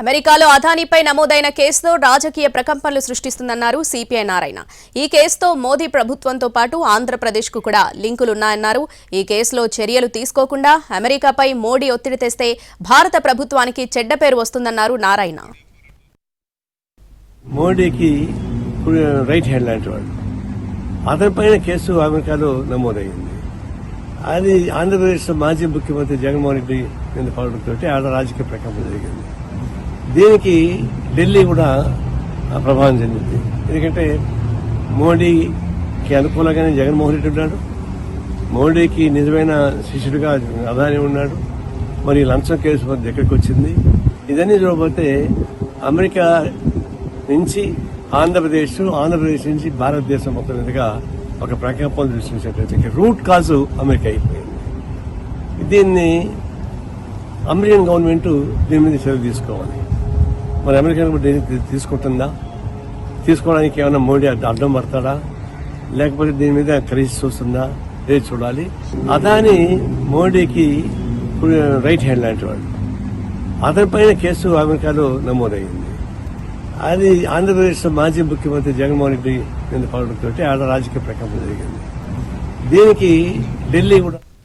అమెరికాలో అదానీపై నమోదైన కేసుతో రాజకీయ ప్రకంపనలు సృష్టిస్తుందన్నారు సిపిఐ నారాయణ. ఈ కేసుతో మోదీ ప్రభుత్వంతో పాటు ఆంధ్రప్రదేశ్కు కూడా లింకులున్నాయన్నారు. ఈ కేసులో చర్యలు తీసుకోకుండా అమెరికాపై మోడీ ఒత్తిడి తెస్తే భారత ప్రభుత్వానికి చెడ్డ పేరు వస్తుందన్నారు నారాయణ. మోడీకి రైట్ హ్యాండ్ లాంటి వాడు, అతనిపైన కేసు అమెరికాలో నమోదైంది. అది ఆంధ్రప్రదేశ్ మాజీ ముఖ్యమంత్రి జగన్మోహన్ రెడ్డి మీద పడడంతో ఆడ రాజకీయ ప్రకంపన జరిగింది. దీనికి ఢిల్లీ కూడా ప్రభావం చెందింది. ఎందుకంటే మోడీకి అనుకూలంగానే జగన్మోహన్ రెడ్డి ఉన్నాడు, మోడీకి నిజమైన శిష్యుడిగా అదానీ ఉన్నాడు. మరి లంచం కేసు మన దగ్గరికి వచ్చింది. ఇదన్నీ చూడబోతే అమెరికా నుంచి ఆంధ్రప్రదేశ్ నుంచి భారతదేశం మొత్తం మీదుగా ఒక ప్రకంపన సృష్టించేటట్టు రూట్ కాజు అమెరికా అయిపోయింది. దీన్ని అమెరికన్ గవర్నమెంట్ దీని మీద చర్యలు తీసుకోవాలి. మరి అమెరికన్ గవర్నమెంట్ తీసుకుంటుందా? తీసుకోవడానికి ఏమైనా మోడీ అడ్డం పడతాడా, లేకపోతే దీని మీద కలిసి చూస్తుందా లేదు చూడాలి. అదాని మోడీకి రైట్ హ్యాండ్ లాంటి వాడు, అతనిపైన కేసు అమెరికాలో నమోదైంది. అది ఆంధ్రప్రదేశ్ మాజీ ముఖ్యమంత్రి జగన్మోహన్ రెడ్డి మీద పడడంతో ఆడ రాజకీయ ప్రకంపన జరిగింది. దీనికి ఢిల్లీ కూడా